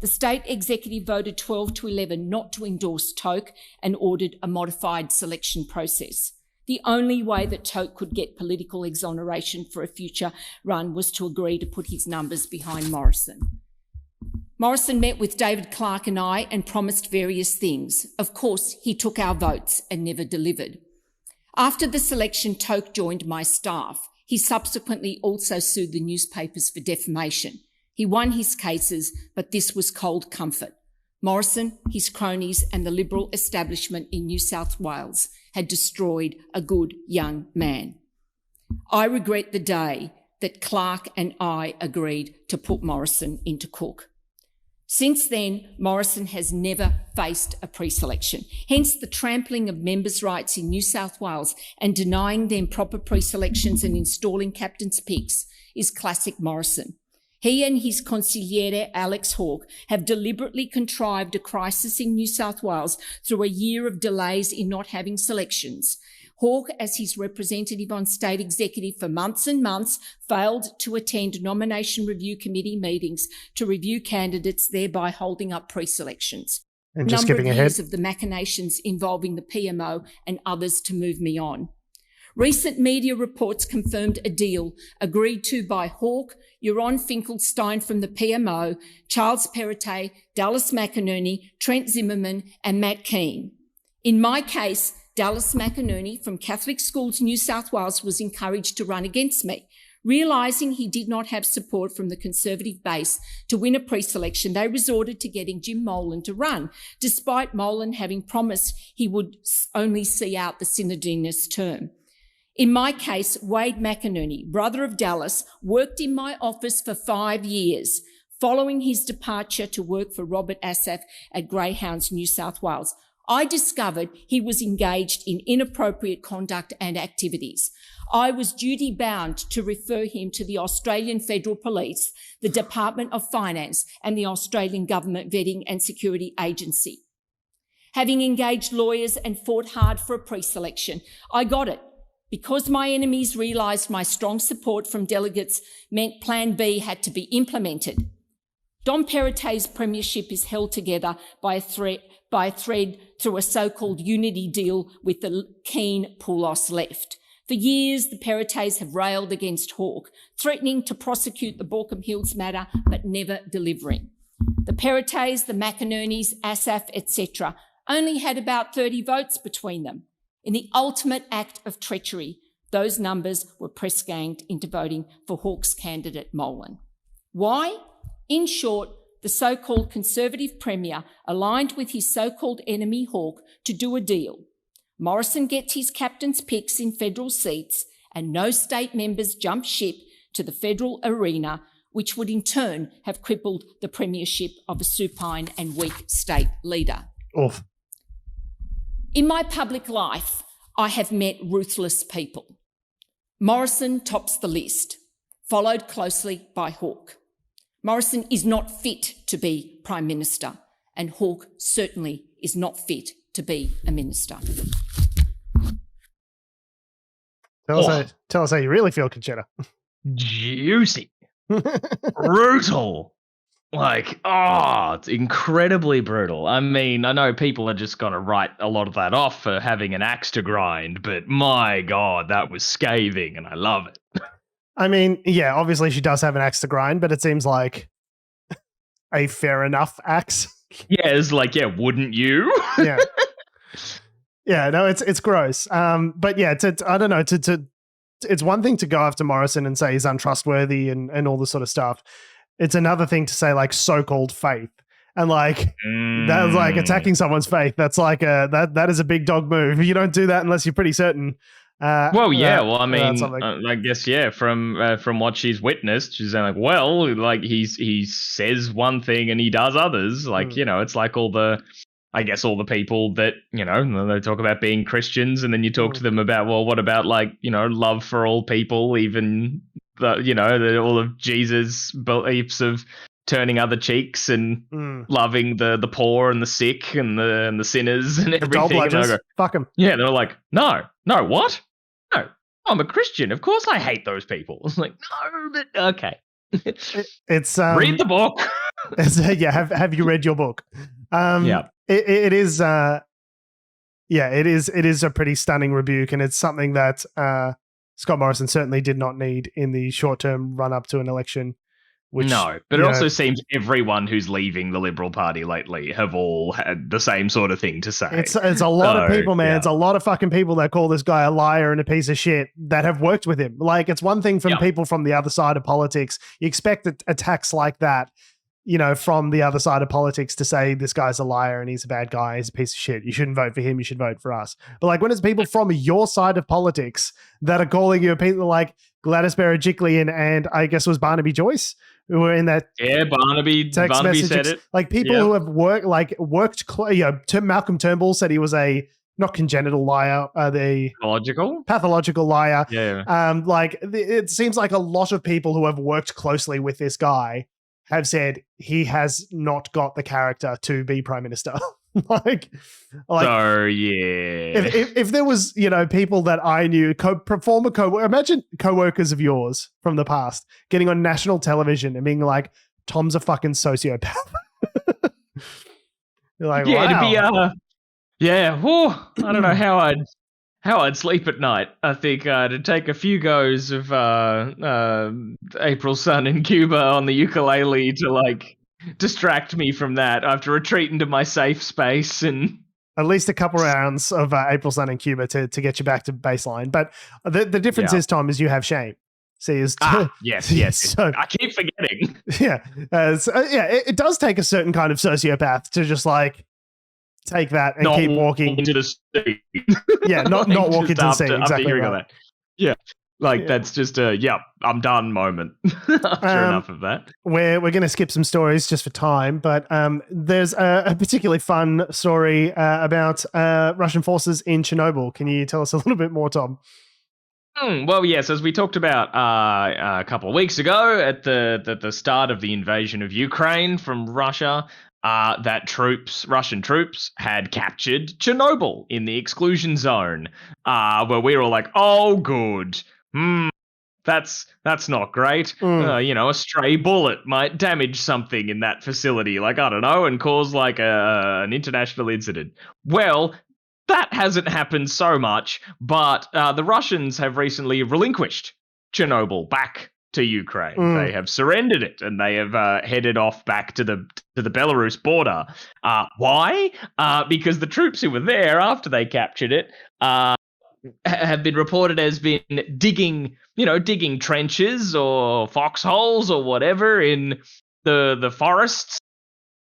The state executive voted 12-11 not to endorse Towke and ordered a modified selection process. The only way that Towke could get political exoneration for a future run was to agree to put his numbers behind Morrison. Morrison met with David Clark and I and promised various things. Of course, he took our votes and never delivered. After the selection, Towke joined my staff. He subsequently also sued the newspapers for defamation. He won his cases, but this was cold comfort. Morrison, his cronies and the Liberal establishment in New South Wales had destroyed a good young man. I regret the day that Clark and I agreed to put Morrison into Cook. Since then, Morrison has never faced a pre-selection. Hence, the trampling of members' rights in New South Wales and denying them proper pre-selections and installing captain's picks is classic Morrison. He and his consigliere, Alex Hawke, have deliberately contrived a crisis in New South Wales through a year of delays in not having selections. Hawke, as his representative on state executive for months and months, failed to attend nomination review committee meetings to review candidates, thereby holding up pre-selections. And just skipping ahead. Years of the machinations involving the PMO and others to move me on. Recent media reports confirmed a deal agreed to by Hawke, Euron Finkelstein from the PMO, Charles Perrottet, Dallas McInerney, Trent Zimmerman and Matt Keane. In my case, Dallas McInerney from Catholic Schools New South Wales was encouraged to run against me. Realising he did not have support from the Conservative base to win a pre-selection, they resorted to getting Jim Molan to run, despite Molan having promised he would only see out the Synodinist term. In my case, Wade McInerney, brother of Dallas, worked in my office for 5 years, following his departure to work for Robert Asaf at Greyhounds New South Wales. I discovered he was engaged in inappropriate conduct and activities. I was duty-bound to refer him to the Australian Federal Police, the Department of Finance and the Australian Government Vetting and Security Agency. Having engaged lawyers and fought hard for a pre-selection, I got it. Because my enemies realised my strong support from delegates meant Plan B had to be implemented. Dom Perrottet's premiership is held together by a thread through a so-called unity deal with the keen Poulos left. For years, the Perrottets have railed against Hawke, threatening to prosecute the Borkham Hills matter, but never delivering. The Perrottets, the McInerneys, Asaf, etc., only had about 30 votes between them. In the ultimate act of treachery, those numbers were press-ganged into voting for Hawke's candidate, Morrison. Why? In short, the so-called Conservative Premier aligned with his so-called enemy Hawke to do a deal. Morrison gets his captain's picks in federal seats and no state members jump ship to the federal arena, which would in turn have crippled the premiership of a supine and weak state leader. Oof. In my public life, I have met ruthless people. Morrison tops the list, followed closely by Hawke. Morrison is not fit to be Prime Minister, and Hawke certainly is not fit to be a minister. Tell us how you really feel, Conchetta. Juicy. Brutal. It's incredibly brutal. I mean, I know people are just going to write a lot of that off for having an axe to grind, but my God, that was scathing and I love it. I mean, yeah, obviously she does have an axe to grind, but it seems like a fair enough axe. Yeah, it's like, yeah, wouldn't you? Yeah. Yeah, no, it's gross. But yeah, I don't know, it's one thing to go after Morrison and say he's untrustworthy and all this sort of stuff. It's another thing to say like so-called faith. And like that's like attacking someone's faith. That's like that is a big dog move. You don't do that unless you're pretty certain. I guess from what she's witnessed, she's like, well, like he says one thing and he does others. Like, you know, it's like all the people that, you know, they talk about being Christians and then you talk to them about, well, what about like, you know, love for all people, even all of Jesus' beliefs of turning other cheeks and loving the poor and the sick and the sinners and everything. And go, fuck them. Yeah, they're like, no, what? No, I'm a Christian. Of course I hate those people. It's like, no, but okay. It's read the book. Have you read your book? Yeah. It is it is a pretty stunning rebuke, and it's something that Scott Morrison certainly did not need in the short-term run-up to an election. No, but it also seems everyone who's leaving the Liberal Party lately have all had the same sort of thing to say. It's a lot of people, man. Yeah. It's a lot of fucking people that call this guy a liar and a piece of shit that have worked with him. Like, it's one thing from people from the other side of politics. You expect attacks like that, you know, from the other side of politics to say this guy's a liar and he's a bad guy, he's a piece of shit. You shouldn't vote for him, you should vote for us. But like when it's people from your side of politics that are calling you people like Gladys Berejiklian and I guess it was Barnaby Joyce who were in that Barnaby said it. Like people who have worked Malcolm Turnbull said he was a not congenital liar, the pathological liar. Yeah. It seems like a lot of people who have worked closely with this guy have said he has not got the character to be Prime Minister. If there was, you know, people that I knew, imagine co-workers of yours from the past getting on national television and being like, Tom's a fucking sociopath. You're like, wow. It'd be, I don't know how I'd sleep at night. I think to take a few goes of April Sun in Cuba on the ukulele to like distract me from that. I have to retreat into my safe space and at least a couple rounds of April Sun in Cuba to get you back to baseline. But the difference is, Tom, is you have shame. See, yes. So, I keep forgetting. Yeah, it does take a certain kind of sociopath to just like take that and keep walking into the sea. Yeah, not walk into the sea. Exactly right. That. Yeah. That's just a I'm done moment after enough of that. We're going to skip some stories just for time, but there's a particularly fun story about Russian forces in Chernobyl. Can you tell us a little bit more, Tom? Well, yes, as we talked about a couple of weeks ago at the start of the invasion of Ukraine from Russia, that Russian troops had captured Chernobyl in the exclusion zone, where we were all like, oh, good. That's not great. A stray bullet might damage something in that facility, like, I don't know, and cause like an international incident. Well, that hasn't happened so much, but the Russians have recently relinquished Chernobyl back to Ukraine. They have surrendered it, and they have headed off back to the Belarus border. Why? Because the troops who were there after they captured it have been reported as been digging trenches or foxholes or whatever in the forests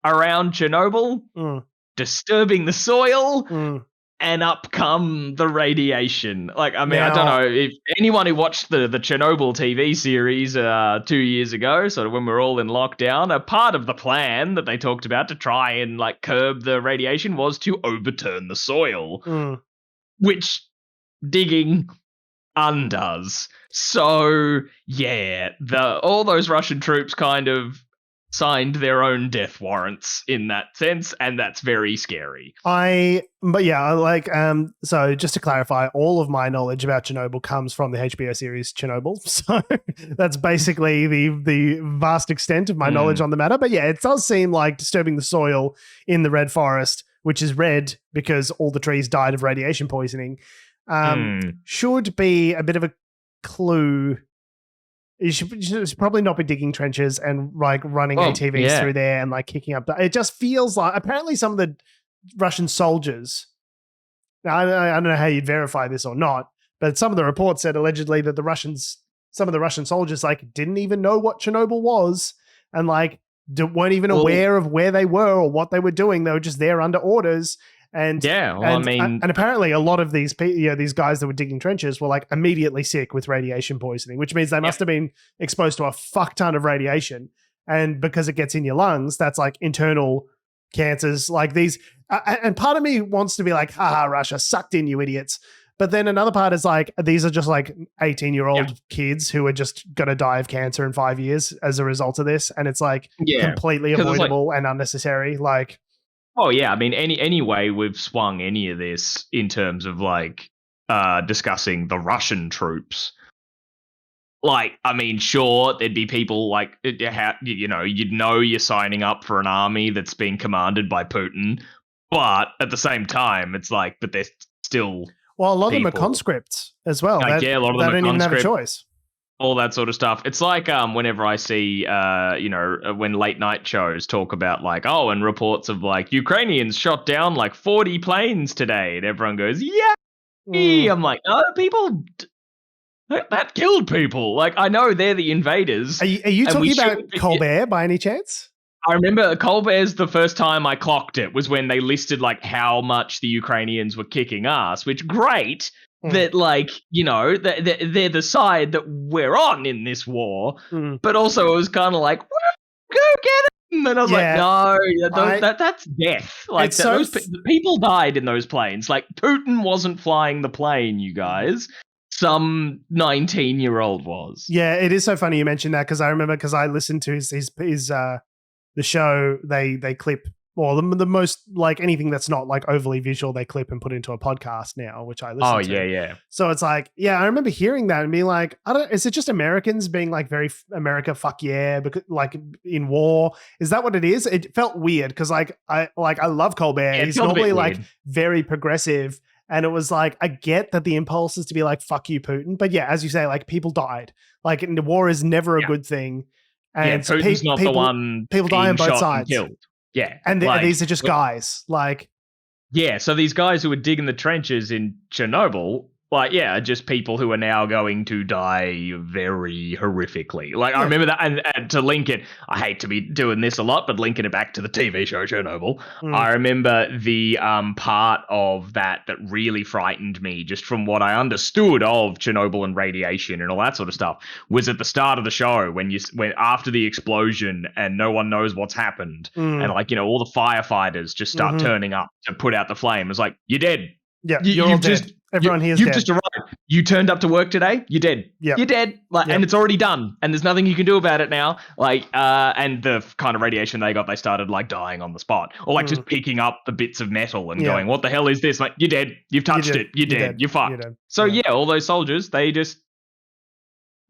around Chernobyl, disturbing the soil, and up come the radiation. Like, I mean, I don't know if anyone who watched the Chernobyl TV series 2 years ago, sort of when we were all in lockdown, a part of the plan that they talked about to try and like curb the radiation was to overturn the soil, which digging undoes. So yeah, all those Russian troops kind of signed their own death warrants in that sense, and that's very scary. So just to clarify, all of my knowledge about Chernobyl comes from the HBO series Chernobyl. So that's basically the vast extent of my knowledge on the matter. But yeah, it does seem like disturbing the soil in the red forest, which is red because all the trees died of radiation poisoning, should be a bit of a clue. You should probably not be digging trenches and like running ATVs through there and like kicking up. It just feels like apparently some of the Russian soldiers. Now, I don't know how you'd verify this or not, but some of the reports said allegedly that some of the Russian soldiers like didn't even know what Chernobyl was and like weren't even aware of where they were or what they were doing. They were just there under orders. And and apparently a lot of these these guys that were digging trenches were like immediately sick with radiation poisoning, which means they must have been exposed to a fuck ton of radiation. And because it gets in your lungs, that's like internal cancers like these. And part of me wants to be like, haha, Russia sucked in, you idiots. But then another part is like, these are just like 18-year-old kids who are just going to die of cancer in 5 years as a result of this. And it's like completely avoidable and unnecessary. Like, oh yeah, I mean, any way we've swung any of this in terms of like discussing the Russian troops. Like, I mean, sure, there'd be people like, you'd know you're signing up for an army that's being commanded by Putin, but at the same time, it's like, but they're still well, a lot of them are conscripts as well. A lot of them don't are even have a choice. All that sort of stuff. It's like whenever I see, when late night shows talk about like, and reports of like Ukrainians shot down like 40 planes today, and everyone goes, yeah. I'm like, no, people that killed people. Like, I know they're the invaders. Are you talking about Colbert by any chance? I remember Colbert's the first time I clocked it was when they listed like how much the Ukrainians were kicking ass, which great. That, like, they're the side that we're on in this war. But also it was kind of like, go get them. And I was like, no, that's death. Like, the people died in those planes. Like, Putin wasn't flying the plane, you guys. Some 19-year-old was. Yeah, it is so funny you mentioned that because I remember I listened to his the show they clip. Or the most, like, anything that's not, like, overly visual, they clip and put into a podcast now, which I listen to. Oh, yeah. So it's like, I remember hearing that and being like, is it just Americans being, like, very America, fuck yeah, because, like, in war? Is that what it is? It felt weird because, I love Colbert. Yeah, he's normally, like, very progressive. And it was like, I get that the impulse is to be like, fuck you, Putin. But yeah, as you say, like, people died. Like, the war is never a good thing. And Putin's not the one people die on both sides. Killed. Yeah. And these are just guys. Like, yeah. So these guys who were digging the trenches in Chernobyl, like, just people who are now going to die very horrifically. Like, I remember that. And to link it, I hate to be doing this a lot, but linking it back to the TV show Chernobyl, I remember the part of that really frightened me, just from what I understood of Chernobyl and radiation and all that sort of stuff, was at the start of the show when after the explosion and no one knows what's happened, and like, all the firefighters just start turning up to put out the flame. It's like, you're dead. Yeah, you're all dead. Everyone here is dead. You've just arrived. You turned up to work today. You're dead. Yep. You're dead. Like, and it's already done. And there's nothing you can do about it now. Like, and the kind of radiation they got, they started like dying on the spot, or like just picking up the bits of metal and going, "What the hell is this?" Like, you're dead. You've touched it. You're dead. You're fucked. So all those soldiers, they just,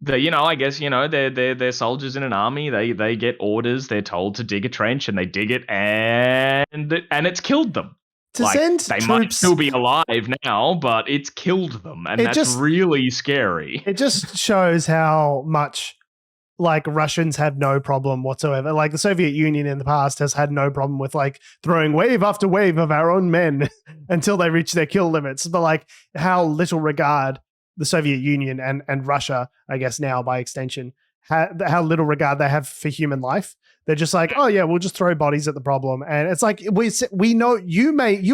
I guess they're soldiers in an army. They get orders. They're told to dig a trench, and they dig it, and it's killed them. They might still be alive now, but it's killed them, and that's really scary. It just shows how much, like Russians have no problem whatsoever. Like the Soviet Union in the past has had no problem with like throwing wave after wave of our own men until they reach their kill limits. But like how little regard the Soviet Union and Russia, I guess now by extension, how little regard they have for human life. They're just like, oh yeah, we'll just throw bodies at the problem. And it's like, we know you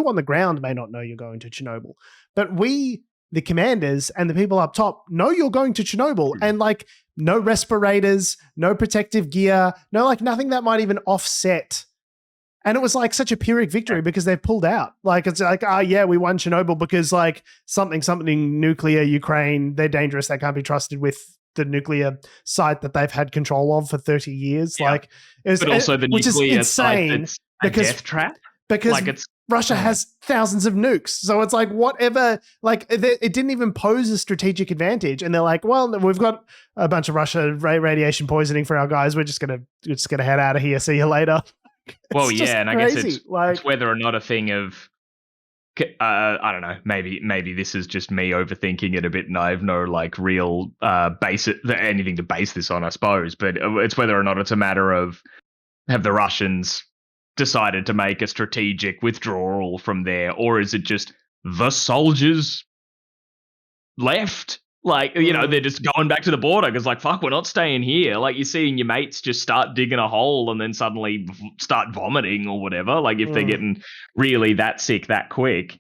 on the ground may not know you're going to Chernobyl, but we, the commanders and the people up top, know you're going to Chernobyl, and like no respirators, no protective gear, no like nothing that might even offset. And it was like such a Pyrrhic victory because they've pulled out. Like it's like, oh yeah, we won Chernobyl because like something nuclear Ukraine, they're dangerous, they can't be trusted with the nuclear site that they've had control of for 30 years. Yeah. Like, but also the nuclear site that's a death trap. Because like Russia has thousands of nukes. So it's like whatever, like it didn't even pose a strategic advantage. And they're like, well, we've got a bunch of Russia radiation poisoning for our guys. We're just gonna head out of here. See you later. Well, yeah, and crazy. I guess it's whether or not a thing of, I don't know, maybe this is just me overthinking it a bit, and I have no like real anything to base this on, I suppose. But it's whether or not it's a matter of, have the Russians decided to make a strategic withdrawal from there, or is it just the soldiers left? Like, you know, they're just going back to the border because, like, fuck, we're not staying here. Like, you're seeing your mates just start digging a hole and then suddenly start vomiting or whatever. Like, if they're getting really that sick that quick.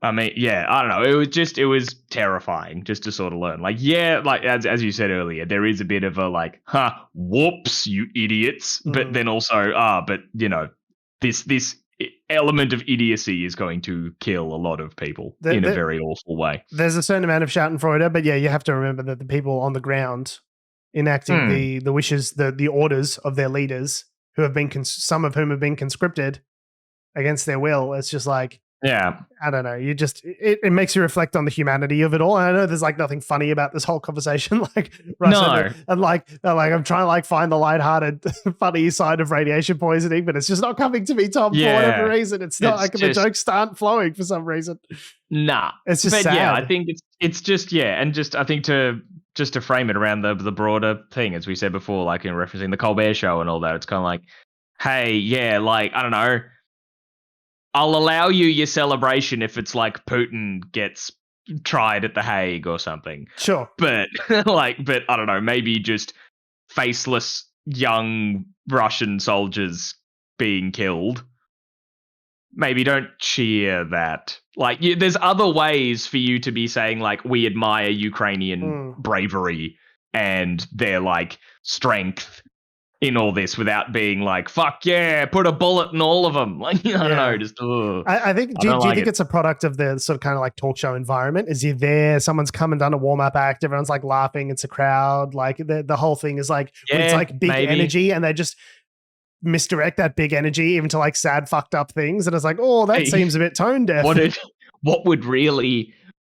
I mean, yeah, I don't know. It was terrifying just to sort of learn. Like, yeah, like, as you said earlier, there is a bit of a, like, whoops, you idiots. But then also, but, you know, this element of idiocy is going to kill a lot of people in a very awful way. There's a certain amount of Schadenfreude, but yeah, you have to remember that the people on the ground enacting the wishes, the orders of their leaders, who have been some of whom have been conscripted against their will. It's just like, yeah, I don't know. You just it makes you reflect on the humanity of it all. And I know there's like nothing funny about this whole conversation, like Russia and like I'm trying to like find the lighthearted, funny side of radiation poisoning, but it's just not coming to me, Tom, for whatever reason. It's not like the jokes aren't flowing for some reason. Nah, it's just sad. Yeah, I think it's just and just I think to frame it around the broader thing, as we said before, like in referencing the Colbert Show and all that, it's kind of like, hey, yeah, like I don't know. I'll allow you your celebration if it's like Putin gets tried at The Hague or something. Sure. But I don't know, maybe just faceless young Russian soldiers being killed. Maybe don't cheer that. Like, there's other ways for you to be saying, like, we admire Ukrainian bravery and their, like, strength in all this without being like, fuck yeah, put a bullet in all of them. Like, I don't know, just I think, do you think it's a product of the sort of kind of like talk show environment? Is you're there, someone's come and done a warm-up act, everyone's like laughing, it's a crowd, like the whole thing is like, it's like big energy, and they just misdirect that big energy even to like sad fucked up things, and it's like, oh, that seems a bit tone deaf.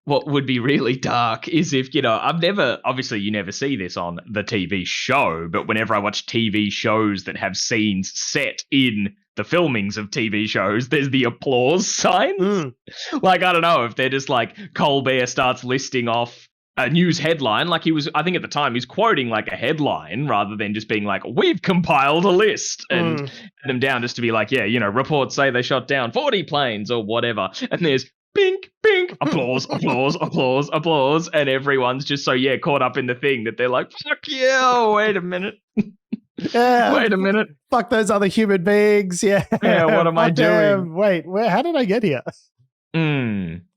What would be really dark is if, you know, obviously you never see this on the TV show, but whenever I watch TV shows that have scenes set in the filmings of TV shows, there's the applause signs. Like, I don't know, if they're just like, Colbert starts listing off a news headline, like I think at the time he's quoting like a headline rather than just being like, we've compiled a list and them down just to be like, yeah, you know, reports say they shot down 40 planes or whatever. And there's bink, bink, applause, applause, applause, applause. And everyone's just so, caught up in the thing that they're like, fuck yeah, wait a minute. Wait a minute. Fuck those other human beings. Yeah. Yeah, what am I doing? Wait, how did I get here?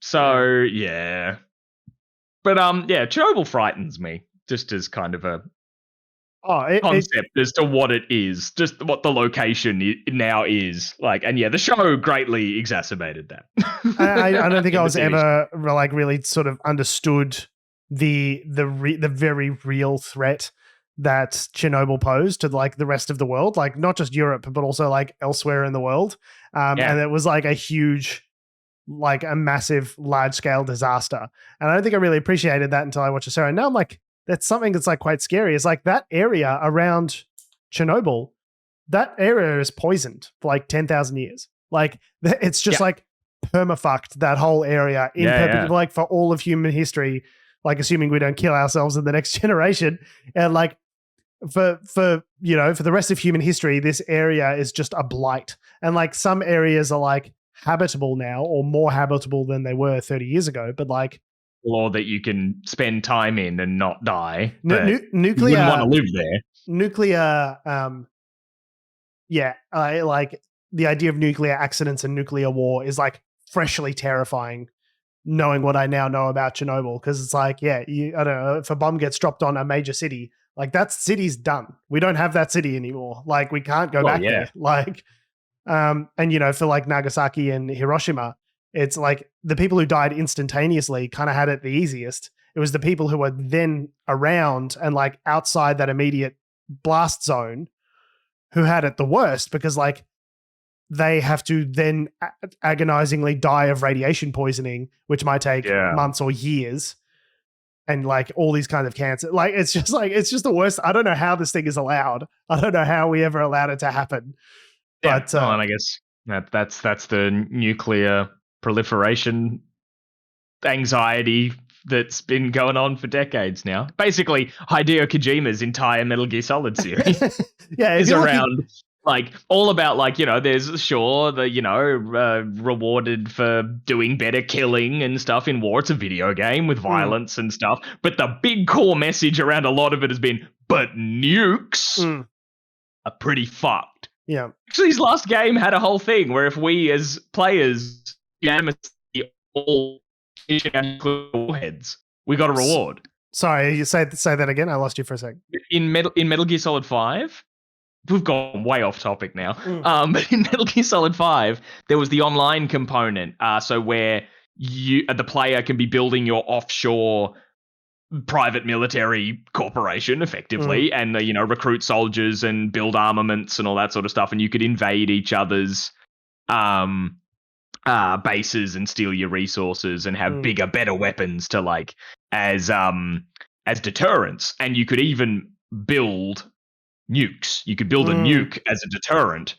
So, yeah. But, Chernobyl frightens me just as kind of a concept as to what it is, just what the location now is like. And the show greatly exacerbated that. I don't think I was ever like really sort of understood the very real threat that Chernobyl posed to like the rest of the world, like not just Europe, but also like elsewhere in the world. And it was like a huge, like a massive, large scale disaster. And I don't think I really appreciated that until I watched the show. And now I'm like, that's something that's like quite scary. It's like that area around Chernobyl, that area is poisoned for like 10,000 years. Like it's just like permafucked, that whole area in like for all of human history, like assuming we don't kill ourselves in the next generation. And like for the rest of human history, this area is just a blight. And like some areas are like habitable now or more habitable than they were 30 years ago. But like, or that you can spend time in and not die. nuclear, you wouldn't want to live there. Nuclear, I like the idea of nuclear accidents and nuclear war is like freshly terrifying, knowing what I now know about Chernobyl. Because it's like, I don't know, if a bomb gets dropped on a major city, like that city's done. We don't have that city anymore. Like we can't go back there. Like, and for like Nagasaki and Hiroshima, it's like the people who died instantaneously kind of had it the easiest. It was the people who were then around and like outside that immediate blast zone who had it the worst, because like they have to then agonizingly die of radiation poisoning, which might take months or years. And like all these kinds of cancer, like it's just the worst. I don't know how this thing is allowed. I don't know how we ever allowed it to happen. But and I guess that's the nuclear proliferation anxiety that's been going on for decades now. Basically, Hideo Kojima's entire Metal Gear Solid series is around like all about like, there's the rewarded for doing better killing and stuff in war. It's a video game with violence and stuff. But the big core message around a lot of it has been, but nukes are pretty fucked. Yeah. Actually, his last game had a whole thing where if we as players unanimously all warheads, we got a reward. Sorry, you say that again. I lost you for a second. In Metal Gear Solid 5, we've gone way off topic now. But in Metal Gear Solid 5, there was the online component. So where the player can be building your offshore private military corporation effectively and recruit soldiers and build armaments and all that sort of stuff, and you could invade each other's bases and steal your resources and have bigger, better weapons to like as deterrents. And you could even build nukes. You could build a nuke as a deterrent,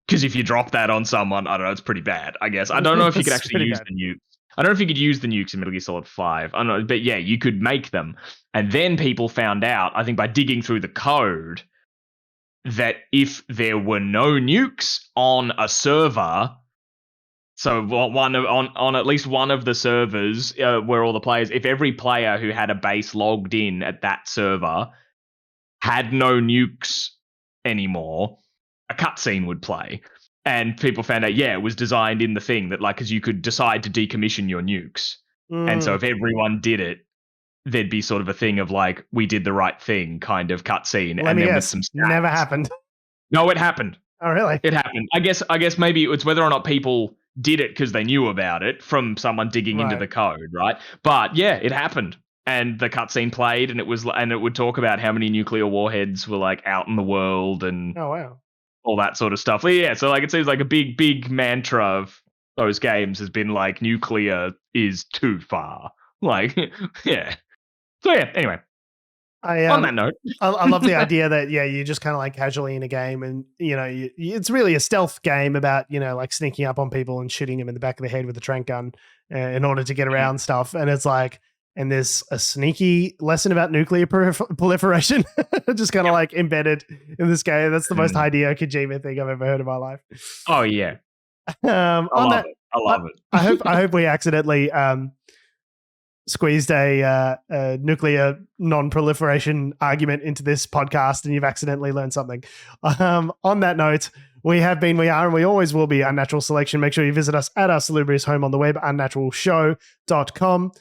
because if you drop that on someone, I don't know, it's pretty bad, I guess. I don't know if you could actually use the nukes. I don't know if you could use the nukes in Metal Gear Solid 5. I don't know, but yeah, you could make them. And then people found out, I think by digging through the code, that if there were no nukes on a server, so on at least one of the servers where all the players, if every player who had a base logged in at that server had no nukes anymore, a cutscene would play. And people found out, it was designed in the thing that, like, because you could decide to decommission your nukes. And so if everyone did it, there'd be sort of a thing of like, we did the right thing kind of cutscene. And then with some stats. Never happened. No, it happened. Oh, really? It happened. I guess maybe it's whether or not people did it because they knew about it from someone digging into the code, right? But yeah, it happened. And the cutscene played, and it would talk about how many nuclear warheads were like out in the world and all that sort of stuff. Yeah, so like it seems like a big mantra of those games has been like nuclear is too far. Like, yeah. So yeah, anyway. On that note, I love the idea that you just kind of like casually in a game, and it's really a stealth game about like sneaking up on people and shooting them in the back of the head with a tranq gun in order to get around stuff. And it's like, and there's a sneaky lesson about nuclear proliferation just kind of like embedded in this game. That's the most Hideo Kojima thing I've ever heard in my life. Oh yeah, I love it. I hope we accidentally squeezed a nuclear non-proliferation argument into this podcast, and you've accidentally learned something. On that note, we have been, we are, and we always will be Unnatural Selection. Make sure you visit us at our salubrious home on the web, unnaturalshow.com.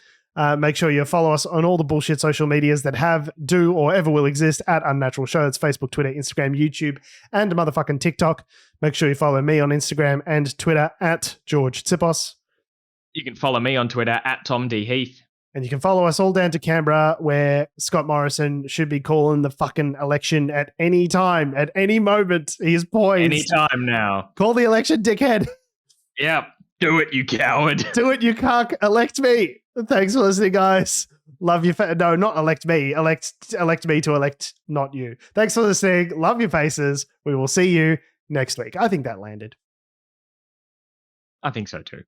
Make sure you follow us on all the bullshit social medias that have, do, or ever will exist at Unnatural Show. It's Facebook, Twitter, Instagram, YouTube, and motherfucking TikTok. Make sure you follow me on Instagram and Twitter at George Tsipos. You can follow me on Twitter at Tom D. Heath. And you can follow us all down to Canberra, where Scott Morrison should be calling the fucking election at any time, at any moment. He is poised. Any time now. Call the election, dickhead. Yep. Do it, you coward. Do it, you cuck. Elect me. Thanks for listening, guys. Love you. No, not elect me. Elect me to elect not you. Thanks for listening. Love your faces. We will see you next week. I think that landed. I think so too.